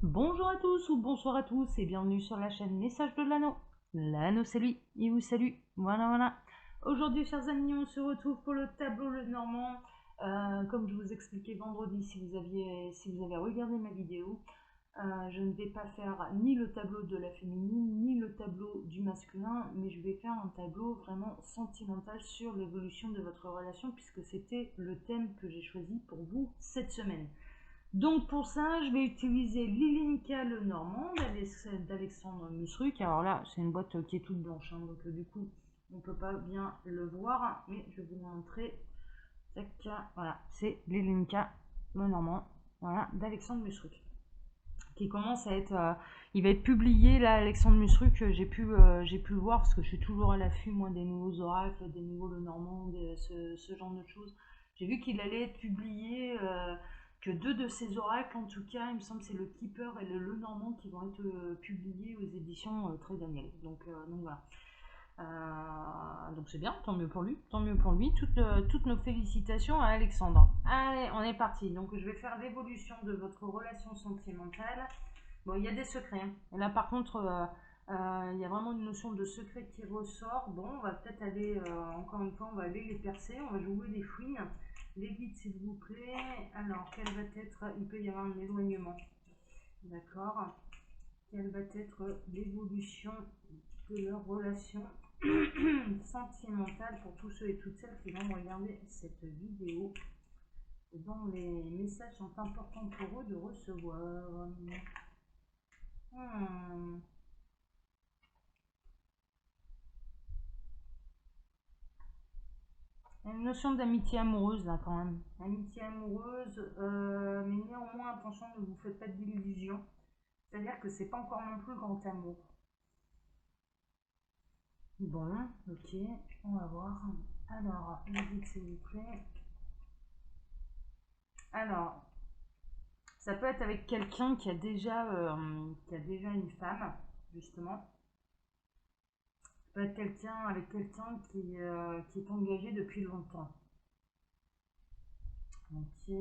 Bonjour à tous ou bonsoir à tous et bienvenue sur la chaîne Message de l'Anneau. L'Anneau c'est lui, il vous salue. Voilà, voilà. Aujourd'hui, chers amis, on se retrouve pour le tableau Le Normand. Comme je vous expliquais vendredi, si vous avez regardé ma vidéo, je ne vais pas faire ni le tableau de la féminine, ni le tableau du masculin, mais je vais faire un tableau vraiment sentimental sur l'évolution de votre relation, puisque c'était le thème que j'ai choisi pour vous cette semaine. Donc pour ça, je vais utiliser Lilinka Le Normand d'Alexandre Musruc. Alors là, c'est une boîte qui est toute blanche, hein, donc du coup, on ne peut pas bien le voir, mais je vais vous montrer. Tac, voilà, c'est Lilinka Le Normand, voilà, d'Alexandre Musruc, qui commence à être, il va être publié là, Alexandre Musruc. J'ai pu le voir parce que je suis toujours à l'affût moi des nouveaux oracles, des nouveaux Le Normand, ce genre de choses. J'ai vu qu'il allait être publié, que deux de ces oracles en tout cas, il me semble que c'est le Keeper et le Normand qui vont être publiés aux éditions Très Daniel. Donc voilà. Donc c'est bien, tant mieux pour lui, tant mieux pour lui. Toutes nos félicitations à Alexandre. Allez, on est parti. Donc je vais faire l'évolution de votre relation sentimentale. Bon, il y a des secrets, hein. Et là par contre, il y a vraiment une notion de secret qui ressort. Bon, on va peut-être aller, encore une fois, on va aller les percer, on va jouer les fouines. Les guides, s'il vous plaît. Alors, quel va être, il peut y avoir un éloignement. D'accord. Quelle va être l'évolution de leur relation sentimentale pour tous ceux et toutes celles qui vont regarder cette vidéo, dont les messages sont importants pour eux de recevoir. Hmm. Il y a une notion d'amitié amoureuse là quand même. Amitié amoureuse, mais néanmoins attention, ne vous faites pas d'illusions. C'est-à-dire que c'est pas encore non plus grand amour. Bon, ok, on va voir. Alors, musique s'il vous plaît. Alors, ça peut être avec quelqu'un qui a déjà une femme, justement. Ça peut être avec quelqu'un qui est engagé depuis longtemps. Ok,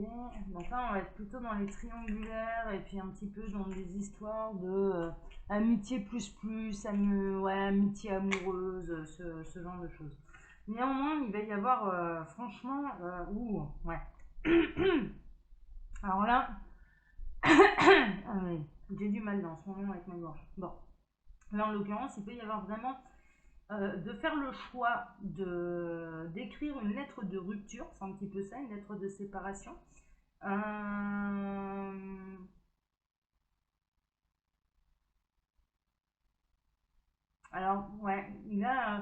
donc là on va être plutôt dans les triangulaires et puis un petit peu dans des histoires de amitié plus, ouais, amitié amoureuse, ce genre de choses. Néanmoins, il va y avoir, franchement, ouais. Alors là, ah oui, j'ai du mal dans ce moment avec ma gorge. Bon, là en l'occurrence, il peut y avoir vraiment de faire le choix d'écrire une lettre de rupture, c'est un petit peu ça, une lettre de séparation. Alors, ouais, là,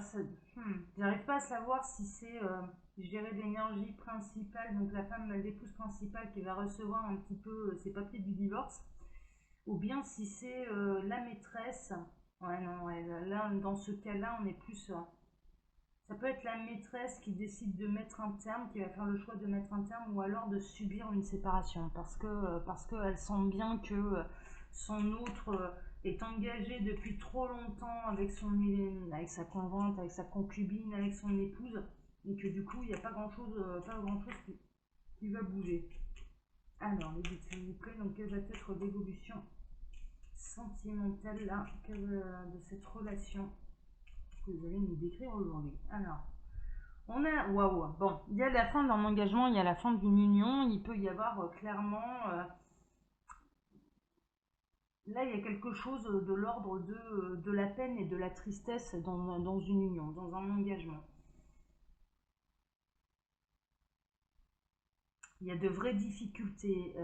j'arrive pas à savoir si c'est, je dirais, l'énergie principale, donc la femme, l'épouse principale qui va recevoir un petit peu ses papiers du divorce, ou bien si c'est la maîtresse. Ouais, non, ouais, là, dans ce cas-là, on est plus. Ça peut être la maîtresse qui décide de mettre un terme, qui va faire le choix de mettre un terme, ou alors de subir une séparation, parce qu'elle sent bien que son autre est engagé depuis trop longtemps avec sa conjointe, avec sa concubine, avec son épouse, et que du coup, il n'y a pas grand-chose qui va bouger. Alors, les dites s'il vous plaît, donc quelle va être l'évolution sentimentale là, de cette relation que vous allez nous décrire aujourd'hui. Alors, on a, waouh, bon, il y a la fin d'un engagement, il y a la fin d'une union, il peut y avoir clairement, là il y a quelque chose de l'ordre de la peine et de la tristesse dans une union, dans un engagement. Il y a de vraies difficultés.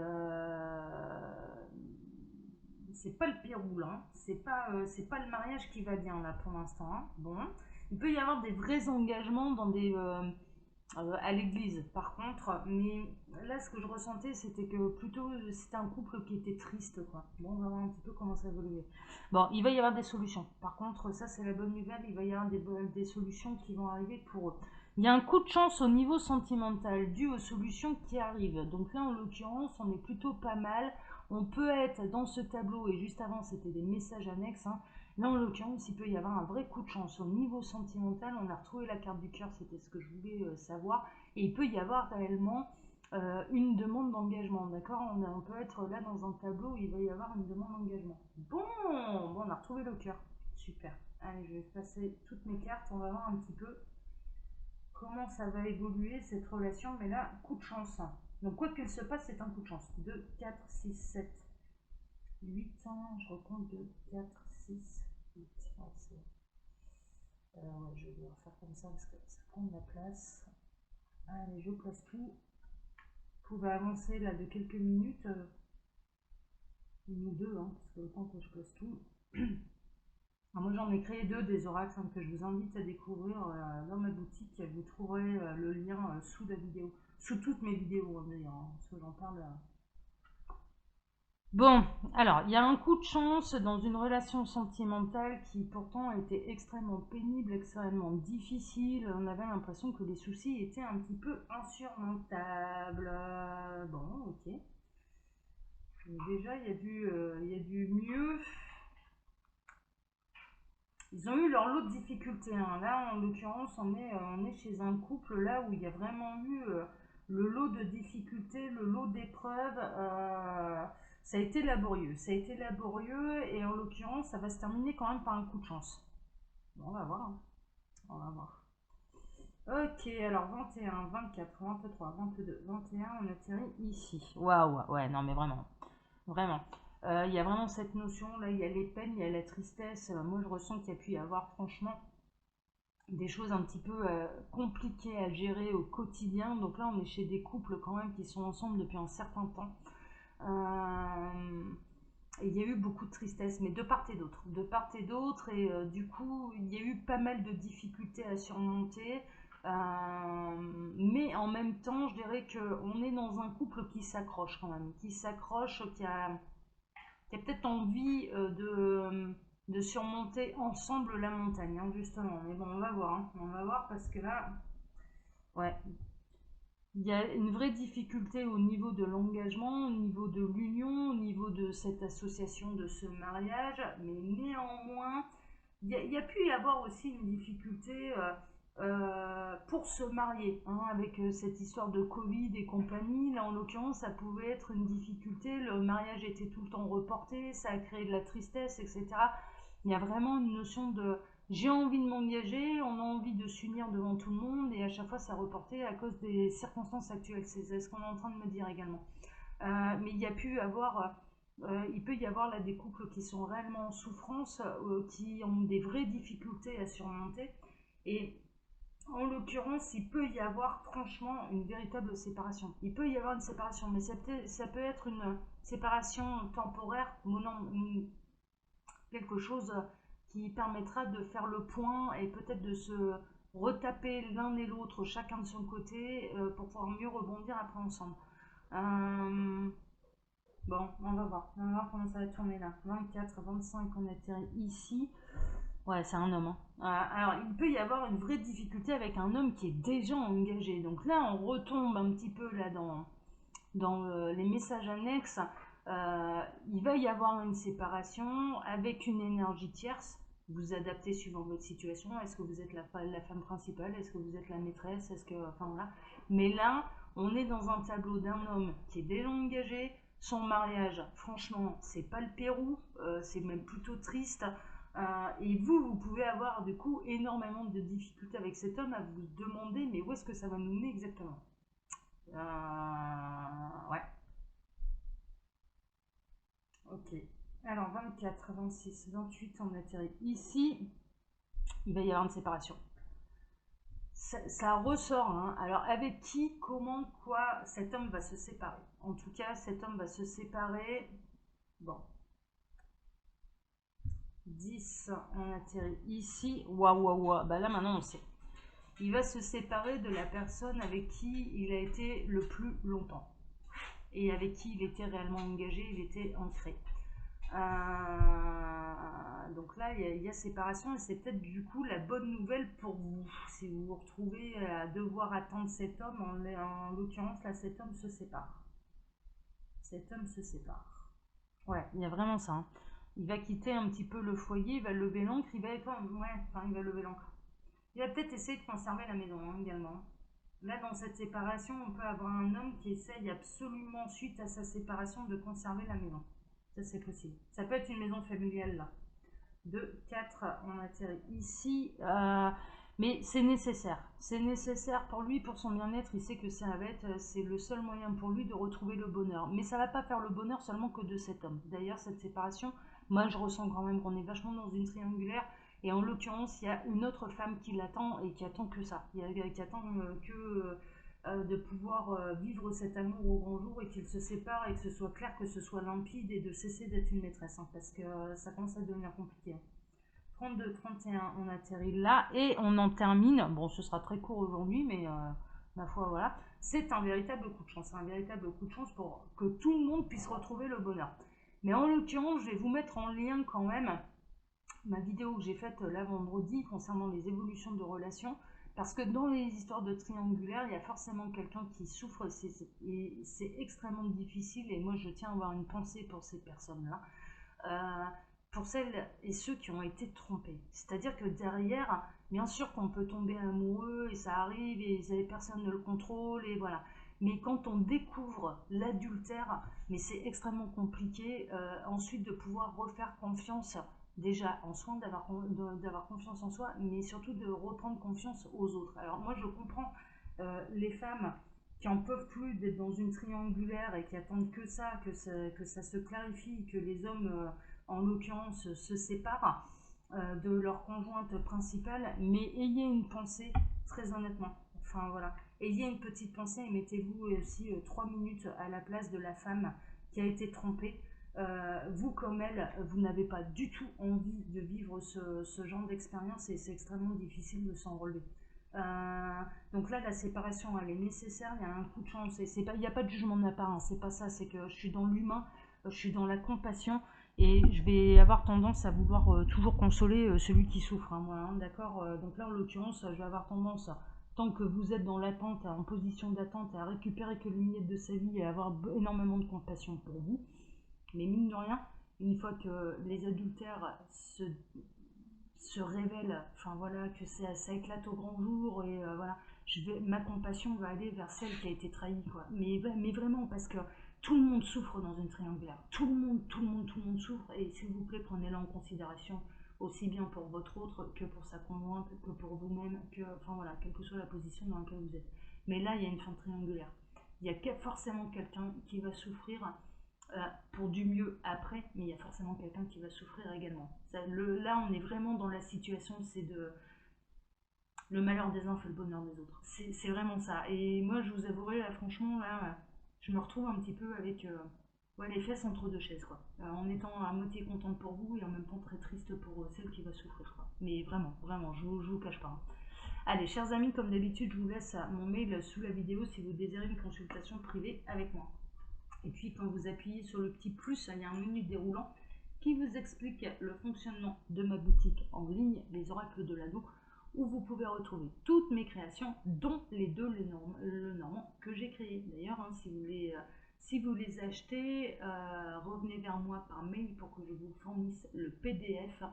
C'est pas le Pérou là, c'est pas le mariage qui va bien là pour l'instant, hein. Bon, il peut y avoir des vrais engagements à l'église par contre, mais là ce que je ressentais c'était que plutôt c'était un couple qui était triste quoi. Bon, on va voir un petit peu comment ça évolue. Bon, il va y avoir des solutions. Par contre, ça c'est la bonne nouvelle, il va y avoir des solutions qui vont arriver pour eux. Il y a un coup de chance au niveau sentimental dû aux solutions qui arrivent. Donc là en l'occurrence, on est plutôt pas mal. On peut être dans ce tableau, et juste avant c'était des messages annexes, hein. Là, en l'occurrence, il peut y avoir un vrai coup de chance. Au niveau sentimental, on a retrouvé la carte du cœur, c'était ce que je voulais savoir. Et il peut y avoir réellement une demande d'engagement, d'accord? On peut être là dans un tableau où il va y avoir une demande d'engagement. Bon, on a retrouvé le cœur. Super. Allez, je vais passer toutes mes cartes, on va voir un petit peu comment ça va évoluer cette relation, mais là, coup de chance. Donc quoi qu'il se passe, c'est un coup de chance. 2, 4, 6, 7, 8, je recompte 2, 4, 6, 8. Ouais, je vais devoir faire comme ça parce que ça prend de la place. Allez, je place tout. Vous pouvez avancer là de quelques minutes, une ou deux, hein, parce que le temps que je place tout. Alors moi j'en ai créé deux des oracles que je vous invite à découvrir dans ma boutique. Vous trouverez le lien sous la vidéo, sous toutes mes vidéos d'ailleurs, hein, parce que j'en parle. Bon, alors il y a un coup de chance dans une relation sentimentale qui pourtant était extrêmement pénible, extrêmement difficile. On avait l'impression que les soucis étaient un petit peu insurmontables. Bon, ok. Donc déjà il y a du mieux. Ils ont eu leur lot de difficultés, hein. Là, en l'occurrence, on est chez un couple là où il y a vraiment eu le lot de difficultés, le lot d'épreuves. Ça a été laborieux. Ça a été laborieux et en l'occurrence, ça va se terminer quand même par un coup de chance. Bon, on va voir, hein. On va voir. Ok, alors 21, 24, 23, 22, 21, on atterrit ici. Waouh, ouais, non mais vraiment. Vraiment. Il y a vraiment cette notion, là, il y a les peines, il y a la tristesse. Moi, je ressens qu'il y a pu y avoir, franchement, des choses un petit peu compliquées à gérer au quotidien. Donc là, on est chez des couples quand même qui sont ensemble depuis un certain temps. Et il y a eu beaucoup de tristesse, mais de part et d'autre. De part et d'autre, et du coup, il y a eu pas mal de difficultés à surmonter. Mais en même temps, je dirais qu'on est dans un couple qui s'accroche quand même, qui s'accroche, qui a peut-être envie de surmonter ensemble la montagne, hein, justement. Mais bon, on va voir, hein. On va voir parce que là, ouais, il y a une vraie difficulté au niveau de l'engagement, au niveau de l'union, au niveau de cette association, de ce mariage. Mais néanmoins, il y a pu y avoir aussi une difficulté pour se marier, hein, avec cette histoire de Covid et compagnie. Là, en l'occurrence, ça pouvait être une difficulté. Le mariage était tout le temps reporté, ça a créé de la tristesse, etc. Il y a vraiment une notion de j'ai envie de m'engager, on a envie de s'unir devant tout le monde, et à chaque fois, ça reporté à cause des circonstances actuelles. C'est ce qu'on est en train de me dire également. Mais il y a pu avoir il peut y avoir là des couples qui sont réellement en souffrance, qui ont des vraies difficultés à surmonter. Et en l'occurrence, il peut y avoir franchement une véritable séparation. Il peut y avoir une séparation, mais ça peut être une séparation temporaire, quelque chose qui permettra de faire le point et peut-être de se retaper l'un et l'autre, chacun de son côté, pour pouvoir mieux rebondir après ensemble. Bon, on va voir. On va voir comment ça va tourner là. 24, 25, on atterrit ici. Ouais, c'est un homme, hein. Alors, il peut y avoir une vraie difficulté avec un homme qui est déjà engagé. Donc là, on retombe un petit peu là dans les messages annexes. Il va y avoir une séparation avec une énergie tierce. Vous adaptez suivant votre situation. Est-ce que vous êtes la femme principale? Est-ce que vous êtes la maîtresse? Est-ce que, enfin voilà. Mais là, on est dans un tableau d'un homme qui est déjà engagé. Son mariage, franchement, c'est pas le Pérou. C'est même plutôt triste. Et vous pouvez avoir du coup énormément de difficultés avec cet homme à vous demander mais où est-ce que ça va nous mener exactement. Ouais. Ok. Alors 24, 26, 28, on atterrit ici. Il va y avoir une séparation. Ça ressort, hein. Alors avec qui, comment, quoi, cet homme va se séparer. En tout cas, cet homme va se séparer. Bon. 10, on atterrit ici. Waouh, waouh, waouh. Bah là maintenant on sait. Il va se séparer de la personne avec qui il a été le plus longtemps. Et avec qui il était réellement engagé, il était ancré. Donc là, il y a séparation et c'est peut-être du coup la bonne nouvelle pour vous. Si vous vous retrouvez à devoir attendre cet homme, en l'occurrence, là, cet homme se sépare. Cet homme se sépare. Ouais, il y a vraiment ça, hein. Il va quitter un petit peu le foyer, il va lever l'ancre, il va lever l'ancre. Il va peut-être essayer de conserver la maison, hein, également. Là, dans cette séparation, on peut avoir un homme qui essaye absolument, suite à sa séparation, de conserver la maison. Ça, c'est possible. Ça peut être une maison familiale, là. 2, 4, on atterrit ici. Mais c'est nécessaire. C'est nécessaire pour lui, pour son bien-être. Il sait que c'est le seul moyen pour lui de retrouver le bonheur. Mais ça ne va pas faire le bonheur seulement que de cet homme. D'ailleurs, cette séparation, moi, je ressens quand même qu'on est vachement dans une triangulaire. Et en l'occurrence, il y a une autre femme qui l'attend et qui attend que ça. Qui attend de pouvoir vivre cet amour au grand jour et qu'ils se séparent et que ce soit clair, que ce soit limpide et de cesser d'être une maîtresse. Hein, parce que ça commence à devenir compliqué. 32, 31, on atterrit là et on en termine. Bon, ce sera très court aujourd'hui, mais ma foi, voilà. C'est un véritable coup de chance. C'est un véritable coup de chance pour que tout le monde puisse retrouver le bonheur. Mais en l'occurrence, je vais vous mettre en lien quand même ma vidéo que j'ai faite là vendredi concernant les évolutions de relations. Parce que dans les histoires de triangulaire, il y a forcément quelqu'un qui souffre et c'est extrêmement difficile. Et moi, je tiens à avoir une pensée pour ces personnes-là. Pour celles et ceux qui ont été trompés. C'est-à-dire que derrière, bien sûr qu'on peut tomber amoureux et ça arrive et personne ne le contrôle et voilà. Mais quand on découvre l'adultère, mais c'est extrêmement compliqué ensuite de pouvoir refaire confiance déjà en soi, d'avoir confiance en soi, mais surtout de reprendre confiance aux autres. Alors moi je comprends les femmes qui en peuvent plus d'être dans une triangulaire et qui attendent que ça se clarifie, que les hommes en l'occurrence se séparent de leur conjointe principale, mais ayez une pensée très honnêtement. Enfin voilà, ayez une petite pensée et mettez-vous aussi 3 minutes à la place de la femme qui a été trompée. Vous comme elle, vous n'avez pas du tout envie de vivre ce genre d'expérience et c'est extrêmement difficile de s'en relever. Donc là, la séparation, elle est nécessaire. Il y a un coup de chance. Il n'y a pas de jugement de ma part. Hein, c'est pas ça. C'est que je suis dans l'humain, je suis dans la compassion et je vais avoir tendance à vouloir toujours consoler celui qui souffre. Hein, moi, hein, d'accord. Donc là, en l'occurrence, je vais avoir tendance, tant que vous êtes dans l'attente, en position d'attente, à récupérer que les miettes de sa vie et à avoir énormément de compassion pour vous. Mais mine de rien, une fois que les adultères se révèle, enfin voilà, que ça éclate au grand jour et voilà, ma compassion va aller vers celle qui a été trahie, quoi. Mais vraiment, parce que tout le monde souffre dans une triangulaire. Tout le monde souffre et s'il vous plaît, prenez-le en considération aussi bien pour votre autre que pour sa conjointe, que pour vous-même, enfin voilà, quelle que soit la position dans laquelle vous êtes. Mais là, il y a une fin triangulaire. Il y a forcément quelqu'un qui va souffrir pour du mieux après, mais il y a forcément quelqu'un qui va souffrir également. Là, on est vraiment dans la situation, c'est de le malheur des uns fait le bonheur des autres. C'est vraiment ça. Et moi, je vous avouerai, là, franchement, là, je me retrouve un petit peu avec ouais, les fesses entre deux chaises, quoi. En étant à moitié contente pour vous et en même temps très triste pour celle qui va souffrir, quoi. Mais vraiment, vraiment, je vous cache pas. Hein. Allez, chers amis, comme d'habitude, je vous laisse mon mail sous la vidéo si vous désirez une consultation privée avec moi. Et puis quand vous appuyez sur le petit plus, il y a un menu déroulant qui vous explique le fonctionnement de ma boutique en ligne, les oracles de l'anneau, où vous pouvez retrouver toutes mes créations, dont les deux le normand que j'ai créé. D'ailleurs, hein, si vous les achetez, revenez vers moi par mail pour que je vous fournisse le PDF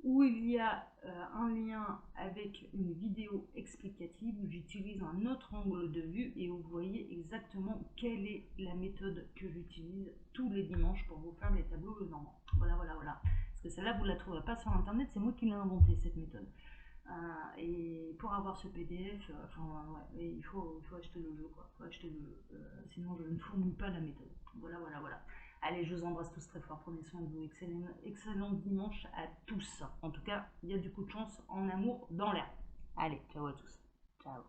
où il y a un lien avec une vidéo explicative où j'utilise un autre angle de vue et où vous voyez exactement quelle est la méthode que j'utilise tous les dimanches pour vous faire les tableaux le normand. Voilà, voilà, voilà. Parce que celle-là, vous ne la trouverez pas sur internet, c'est moi qui l'ai inventée cette méthode. Et pour avoir ce PDF, enfin ouais, il faut acheter le jeu, quoi. Faut acheter le jeu. Sinon, je ne fournis pas la méthode. Voilà, voilà, voilà. Allez, je vous embrasse tous très fort. Prenez soin de vous. Excellent dimanche à tous. En tout cas, il y a du coup de chance en amour dans l'air. Allez, ciao à tous. Ciao.